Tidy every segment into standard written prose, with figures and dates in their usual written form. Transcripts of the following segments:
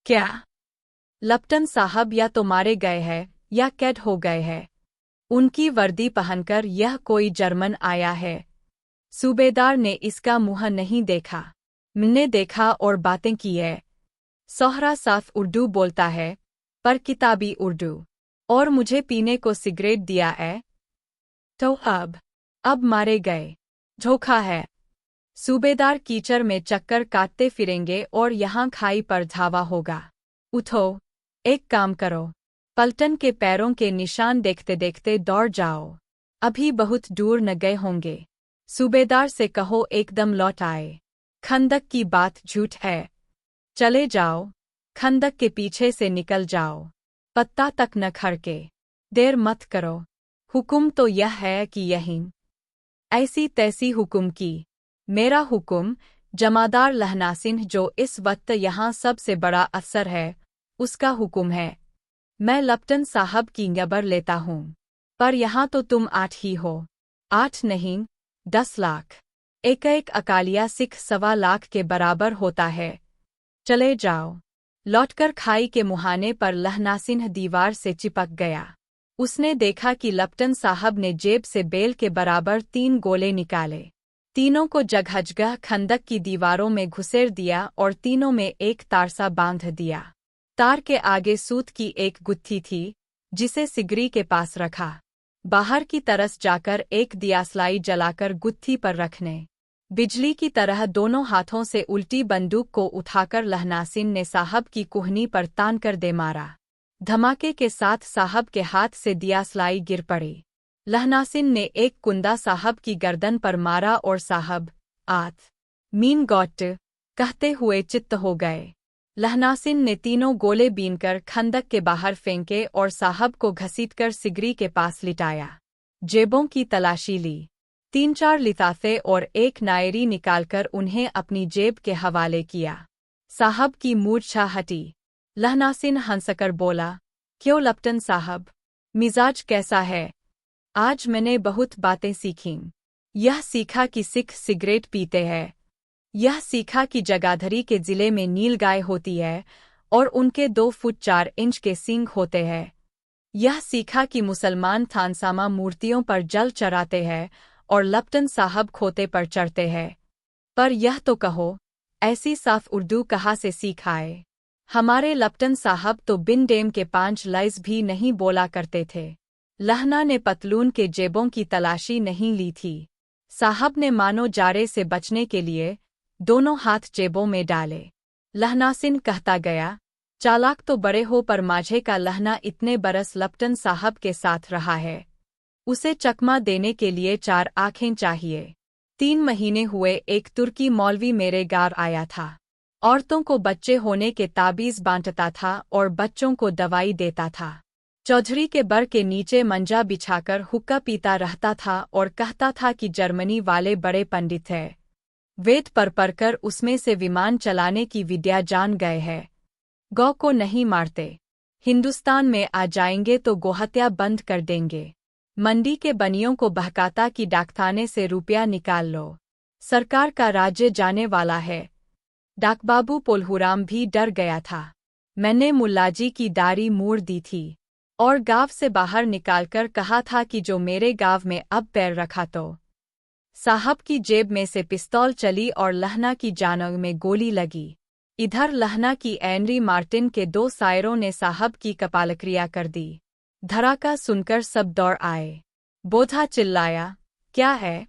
क्या? लप्टन साहब या तो मारे गए हैं या कैद हो गए हैं। उनकी वर्दी पहनकर यह कोई जर्मन आया है। सूबेदार ने इसका मुंह नहीं देखा। मैंने देखा और बातें की है। सोहरा साफ उर्दू बोलता है, पर किताबी उर्दू। और मुझे पीने को सिगरेट दिया है। तो अब मारे गए। धोखा है। सूबेदार कीचड़ में चक्कर काटते फिरेंगे और यहाँ खाई पर धावा होगा। उठो, एक काम करो। पलटन के पैरों के निशान देखते देखते दौड़ जाओ। अभी बहुत दूर न गए होंगे। सूबेदार से कहो एकदम लौट आए। खंदक की बात झूठ है। चले जाओ, खंदक के पीछे से निकल जाओ। पत्ता तक न खड़के। देर मत करो। हुक्म तो यह है कि यहीं ऐसी तैसी हुक्म की। मेरा हुक्म, जमादार लहना सिंह जो इस वक्त यहाँ सबसे बड़ा अफसर है, उसका हुक्म है। मैं लप्टन साहब की खबर लेता हूँ। पर यहाँ तो तुम 8 ही हो। 8 नहीं, 10 लाख। एक अकालिया सिख 1.25 लाख के बराबर होता है। चले जाओ। लौटकर खाई के मुहाने पर लहना सिंह दीवार से चिपक गया। उसने देखा कि लप्टन साहब ने जेब से बेल के बराबर 3 गोले निकाले। तीनों को जगह खंदक की दीवारों में घुसेड़ दिया और तीनों में एक तारसा बांध दिया। तार के आगे सूत की एक गुत्थी थी, जिसे सिगरी के पास रखा। बाहर की तरफ जाकर एक दियासलाई जलाकर गुत्थी पर रखने। बिजली की तरह दोनों हाथों से उल्टी बंदूक को उठाकर लहनासिन ने साहब की कुहनी पर तान कर दे मारा। धमाके के साथ साहब के हाथ से दियासलाई गिर पड़ी। लहनासिन ने एक कुंदा साहब की गर्दन पर मारा और साहब, आत मीन गॉट कहते हुए चित्त हो गए। लहनासिन ने तीनों गोले बीनकर खंदक के बाहर फेंके और साहब को घसीटकर सिगरी के पास लिटाया। जेबों की तलाशी ली। 3-4 लिफाफे और एक नायरी निकालकर उन्हें अपनी जेब के हवाले किया। साहब की मूर्छा हटी। लहनासिन हंसकर बोला, क्यों लप्टन साहब, मिजाज कैसा है? आज मैंने बहुत बातें सीखीं। यह सीखा कि सिख सिगरेट पीते हैं। यह सीखा कि जगाधरी के जिले में नीलगाय होती है और उनके 2 फुट 4 इंच के सींग होते हैं। यह सीखा कि मुसलमान थानसामा मूर्तियों पर जल चढ़ाते हैं और लप्टन साहब खोते पर चढ़ते हैं। पर यह तो कहो, ऐसी साफ उर्दू कहाँ से सीख आए? हमारे लप्टन साहब तो बिन डेम के 5 लफ्ज़ भी नहीं बोला करते थे। लहना ने पतलून के जेबों की तलाशी नहीं ली थी। साहब ने मानो जारे से बचने के लिए दोनों हाथ जेबों में डाले। लहनासिन कहता गया, चालाक तो बड़े हो पर माझे का लहना इतने बरस लप्टन साहब के साथ रहा है। उसे चकमा देने के लिए 4 आंखें चाहिए। 3 महीने हुए एक तुर्की मौलवी मेरे गांव आया था। औरतों को बच्चे होने के ताबीज़ बांटता था और बच्चों को दवाई देता था। चौधरी के बर के नीचे मंजा बिछाकर हुक्का पीता रहता था और कहता था कि जर्मनी वाले बड़े पंडित हैं। वेद पर पढ़कर उसमें से विमान चलाने की विद्या जान गए हैं। गौ को नहीं मारते। हिंदुस्तान में आ जाएंगे तो गोहत्या बंद कर देंगे। मंडी के बनियों को बहकाता कि डाकखाने से रुपया निकाल लो। सरकार का राज्य जाने वाला है। डाकबाबू पोलहुराम भी डर गया था। मैंने मुल्लाजी की दाढ़ी मोड़ दी थी और गांव से बाहर निकालकर कहा था कि जो मेरे गांव में अब पैर रखा तो। साहब की जेब में से पिस्तौल चली और लहना की जानब में गोली लगी। इधर लहना की एनरी मार्टिन के 2 सायरों ने साहब की कपालक्रिया कर दी। धड़ाका सुनकर सब दौड़ आए। बोधा चिल्लाया, क्या है?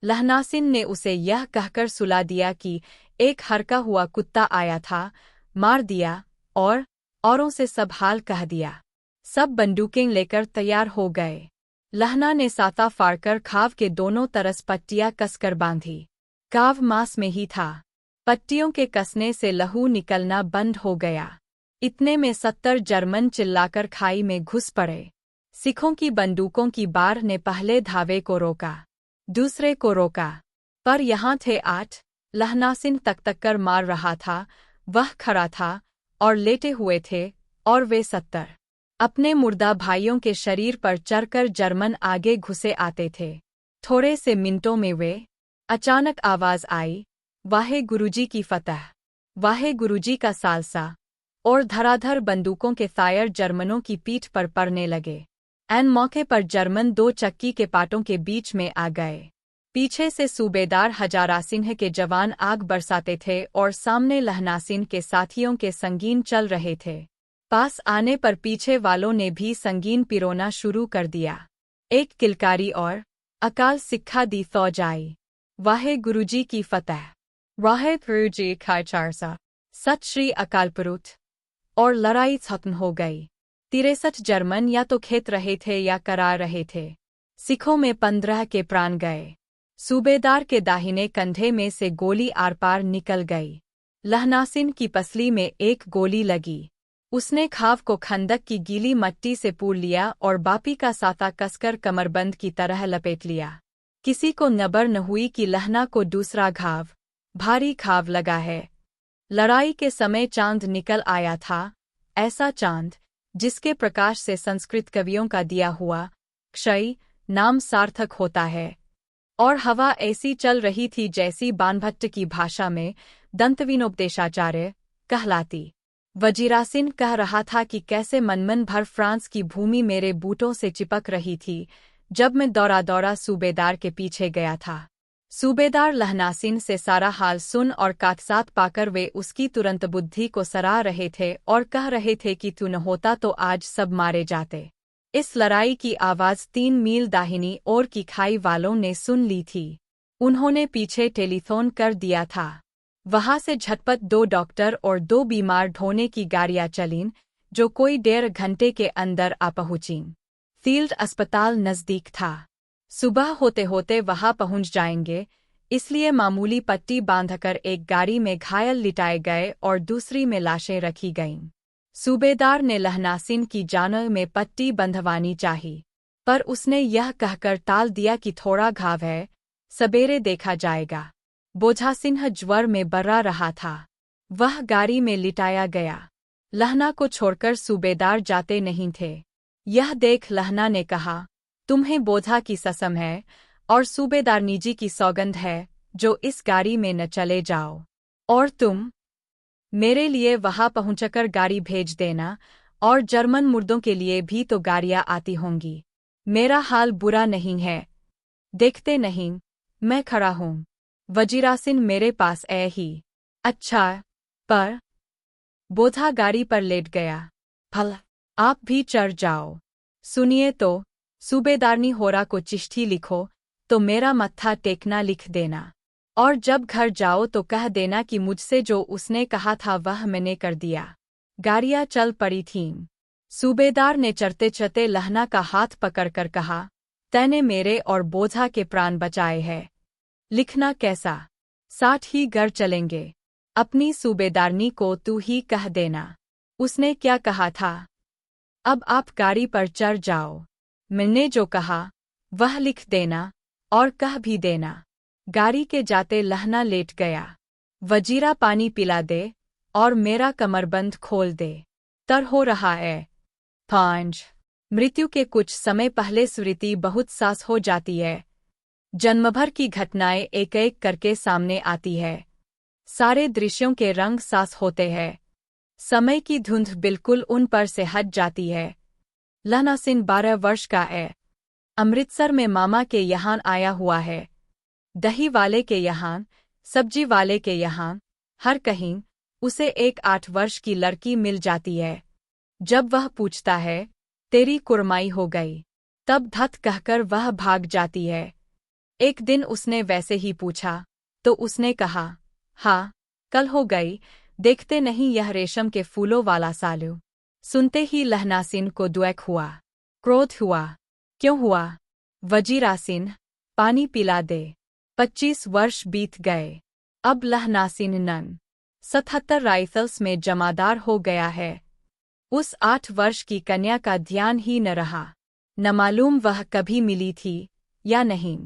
लहनासिन ने उसे यह कहकर सुला दिया कि एक हरका हुआ कुत्ता आया था, मार दिया और औरों से सब हाल कह दिया। सब बंदूकें लेकर तैयार हो गए। लहना ने साता फाड़कर खाव के दोनों तरफ पट्टियां कसकर बांधी। काव मांस में ही था। पट्टियों के कसने से लहू निकलना बंद हो गया। इतने में 70 जर्मन चिल्लाकर खाई में घुस पड़े। सिखों की बंदूकों की बार ने पहले धावे को रोका, दूसरे को रोका, पर यहाँ थे 8। लहनासिन तक कर मार रहा था। वह खड़ा था और लेटे हुए थे और वे 70 अपने मुर्दा भाइयों के शरीर पर चढ़कर जर्मन आगे घुसे आते थे। थोड़े से मिनटों में वे अचानक आवाज आई, वाहे गुरुजी की फतह, वाहे गुरुजी का सालसा। और धड़ाधड़ बंदूकों के फायर जर्मनों की पीठ पर पड़ने लगे। ऐन मौके पर जर्मन 2 चक्की के पाटों के बीच में आ गए। पीछे से सूबेदार हजारा सिंह के जवान आग बरसाते थे और सामने लहना सिंह के साथियों के संगीन चल रहे थे। पास आने पर पीछे वालों ने भी संगीन पिरोना शुरू कर दिया। एक किलकारी और अकाल सिक्खा दी फौज आई। वाहे गुरुजी की फतह। वाहे गुरुजी का चारसा। सत श्री अकाल पुरुष। और लड़ाई खत्म हो गई। 63 जर्मन या तो खेत रहे थे या करा रहे थे। सिखों में 15 के प्राण गए। सूबेदार के दाहिने कंधे में से गोली आर पार निकल गई। लहनासिन की पसली में एक गोली लगी। उसने खाव को खंदक की गीली मट्टी से पूर लिया और बापी का साता कसकर कमरबंद की तरह लपेट लिया। किसी को नबर न हुई कि लहना को दूसरा घाव, भारी घाव लगा है। लड़ाई के समय चांद निकल आया था, ऐसा चांद जिसके प्रकाश से संस्कृत कवियों का दिया हुआ क्षय नाम सार्थक होता है। और हवा ऐसी चल रही थी जैसी बानभट्ट की भाषा में दंतविनोपदेशाचार्य कहलाती। वजीरासिन कह रहा था कि कैसे मनमन भर फ्रांस की भूमि मेरे बूटों से चिपक रही थी जब मैं दौड़ा दौड़ा सूबेदार के पीछे गया था। सूबेदार लहनासिन से सारा हाल सुन और कागजात पाकर वे उसकी तुरंत बुद्धि को सराह रहे थे और कह रहे थे कि तू न होता तो आज सब मारे जाते। इस लड़ाई की आवाज़ 3 मील दाहिनी ओर की खाई वालों ने सुन ली थी। उन्होंने पीछे टेलीफोन कर दिया था। वहां से झटपट 2 डॉक्टर और 2 बीमार ढोने की गाड़ियां चलीं, जो कोई 1.5 घंटे के अंदर आ पहुंचीं। फील्ड अस्पताल नज़दीक था। सुबह होते होते वहां पहुंच जाएंगे, इसलिए मामूली पट्टी बांधकर एक गाड़ी में घायल लिटाए गए और दूसरी में लाशें रखी गईं। सूबेदार ने लहनासिन की जान में पट्टी बंधवानी चाही, पर उसने यह कहकर टाल दिया कि थोड़ा घाव है, सबेरे देखा जाएगा। बोझा सिंह ज्वर में बर्रा रहा था। वह गाड़ी में लिटाया गया। लहना को छोड़कर सूबेदार जाते नहीं थे। यह देख लहना ने कहा, तुम्हें बोझा की कसम है और सूबेदार निजी की सौगंध है जो इस गाड़ी में न चले जाओ। और तुम मेरे लिए वहां पहुंचकर गाड़ी भेज देना, और जर्मन मुर्दों के लिए भी तो गाड़ियां आती होंगी। मेरा हाल बुरा नहीं है, देखते नहीं, मैं खड़ा हूं। वजीरासिन मेरे पास है ही। अच्छा, पर बोझा गाड़ी पर लेट गया। फल, आप भी चढ़ जाओ। सुनिए तो, सूबेदारनी होरा को चिट्ठी लिखो तो मेरा मत्था टेकना लिख देना, और जब घर जाओ तो कह देना कि मुझसे जो उसने कहा था वह मैंने कर दिया। गाड़ियां चल पड़ी थीं। सूबेदार ने चढ़ते चढ़ते लहना का हाथ पकड़कर कहा, तैने मेरे और बोझा के प्राण बचाए हैं। लिखना कैसा? 60 ही घर चलेंगे। अपनी सूबेदारनी को तू ही कह देना। उसने क्या कहा था? अब आप गाड़ी पर चढ़ जाओ। मैंने जो कहा वह लिख देना और कह भी देना। गाड़ी के जाते लहना लेट गया। वजीरा पानी पिला दे और मेरा कमरबंद खोल दे। तर हो रहा है। 5 मृत्यु के कुछ समय पहले स्मृति बहुत सास हो जाती है। जन्मभर की घटनाएं एक एक करके सामने आती है। सारे दृश्यों के रंग सास होते हैं। समय की धुंध बिल्कुल उन पर से हट जाती है। लहनासिन 12 वर्ष का है। अमृतसर में मामा के यहाँ आया हुआ है। दही वाले के यहाँ, सब्जी वाले के यहाँ, हर कहीं उसे एक 8 वर्ष की लड़की मिल जाती है। जब वह पूछता है, तेरी कुरमाई हो गई, तब धत कहकर वह भाग जाती है। एक दिन उसने वैसे ही पूछा, तो उसने कहा, हाँ, कल हो गई, देखते नहीं यह रेशम के फूलों वाला सालू। सुनते ही लहनासिन को द्वेष हुआ, क्रोध हुआ। क्यों हुआ? वजीरासिन, पानी पिला दे। 25 वर्ष बीत गए। अब लहनासिन नन 77 राइफल्स में जमादार हो गया है। उस 8 वर्ष की कन्या का ध्यान ही न रहा। न मालूम वह कभी मिली थी या नहीं।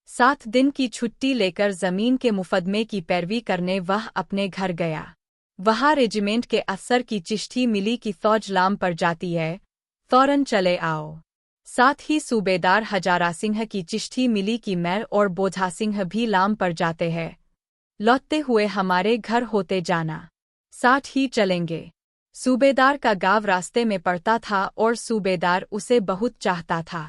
7 दिन की छुट्टी लेकर जमीन के मुकदमे की पैरवी करने वह अपने घर गया। वहाँ रेजिमेंट के अफसर की चिट्ठी मिली कि फौज लाम पर जाती है, फौरन चले आओ। साथ ही सूबेदार हजारा सिंह की चिट्ठी मिली कि मैं और बोझा सिंह भी लाम पर जाते हैं। लौटते हुए हमारे घर होते जाना। साथ ही चलेंगे। सूबेदार का गाँव रास्ते में पड़ता था और सूबेदार उसे बहुत चाहता था।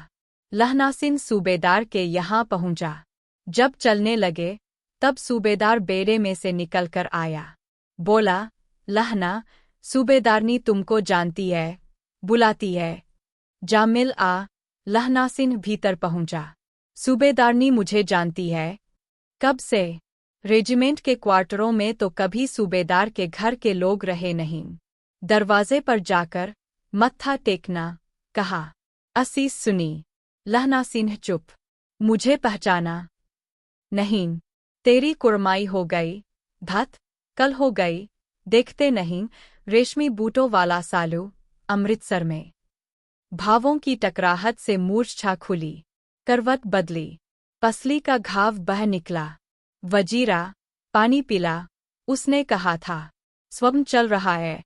लहनासिन सूबेदार के यहाँ पहुँचा। जब चलने लगे तब सूबेदार बेड़े में से निकलकर आया। बोला, लहना, सूबेदारनी तुमको जानती है, बुलाती है। जामिल आ। लहनासिन भीतर पहुँचा। सूबेदारनी मुझे जानती है। कब से? रेजिमेंट के क्वार्टरों में तो कभी सूबेदार के घर के लोग रहे नहीं। दरवाजे पर जाकर मत्था टेकना, कहा। असीस सुनी। लहनासिन चुप। मुझे पहचाना नहीं? तेरी कुरमाई हो गई। धत, कल हो गई। देखते नहीं, रेशमी बूटों वाला सालू, अमृतसर में। भावों की टकराहट से मूर्छा खुली, करवट बदली, पसली का घाव बह निकला। वजीरा, पानी पिला, उसने कहा था। स्वप्न चल रहा है।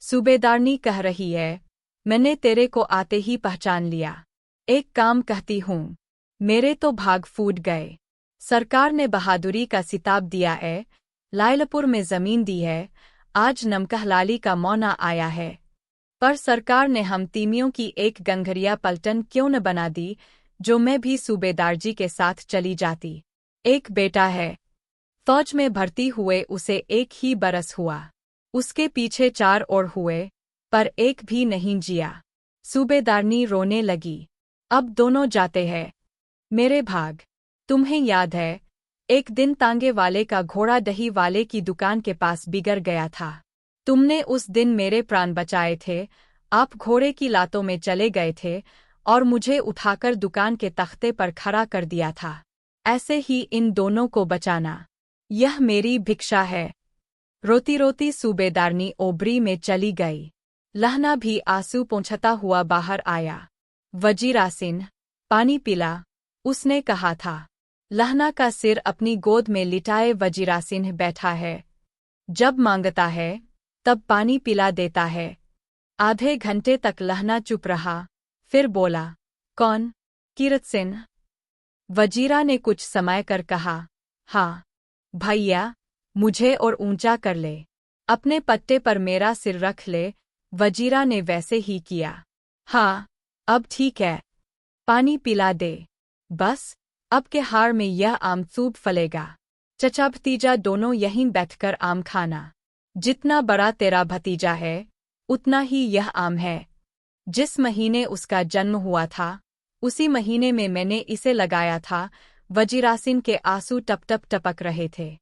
सूबेदारनी कह रही है, मैंने तेरे को आते ही पहचान लिया। एक काम कहती हूँ, मेरे तो भाग फूट गए। सरकार ने बहादुरी का सिताब दिया है, लायलपुर में जमीन दी है, आज नमकहलाली का मौना आया है। पर सरकार ने हम तीमियों की एक गंगरिया पलटन क्यों न बना दी, जो मैं भी सूबेदार जी के साथ चली जाती। एक बेटा है, फौज में भर्ती हुए उसे 1 ही बरस हुआ। उसके पीछे 4 और हुए, पर एक भी नहीं जिया। सूबेदारनी रोने लगी। अब दोनों जाते हैं। मेरे भाग। तुम्हें याद है, एक दिन तांगे वाले का घोड़ा दही वाले की दुकान के पास बिगड़ गया था। तुमने उस दिन मेरे प्राण बचाए थे। आप घोड़े की लातों में चले गए थे और मुझे उठाकर दुकान के तख्ते पर खड़ा कर दिया था। ऐसे ही इन दोनों को बचाना, यह मेरी भिक्षा है। रोती रोती सूबेदारनी ओबरी में चली गई। लहना भी आंसू पोंछता हुआ बाहर आया। वजीरासिन, पानी पिला, उसने कहा था। लहना का सिर अपनी गोद में लिटाए वजीरासिन बैठा है। जब मांगता है तब पानी पिला देता है। आधे घंटे तक लहना चुप रहा, फिर बोला, कौन? कीरत सिंह। वजीरा ने कुछ समय कर कहा, हाँ भैया, मुझे और ऊंचा कर ले, अपने पट्टे पर मेरा सिर रख ले। वजीरा ने वैसे ही किया। हाँ, अब ठीक है, पानी पिला दे। बस, अब के हार में यह आम खूब फलेगा। चचा भतीजा दोनों यहीं बैठकर आम खाना। जितना बड़ा तेरा भतीजा है, उतना ही यह आम है। जिस महीने उसका जन्म हुआ था, उसी महीने में मैंने इसे लगाया था। वजीरासिन के आंसू टप टप टपक रहे थे।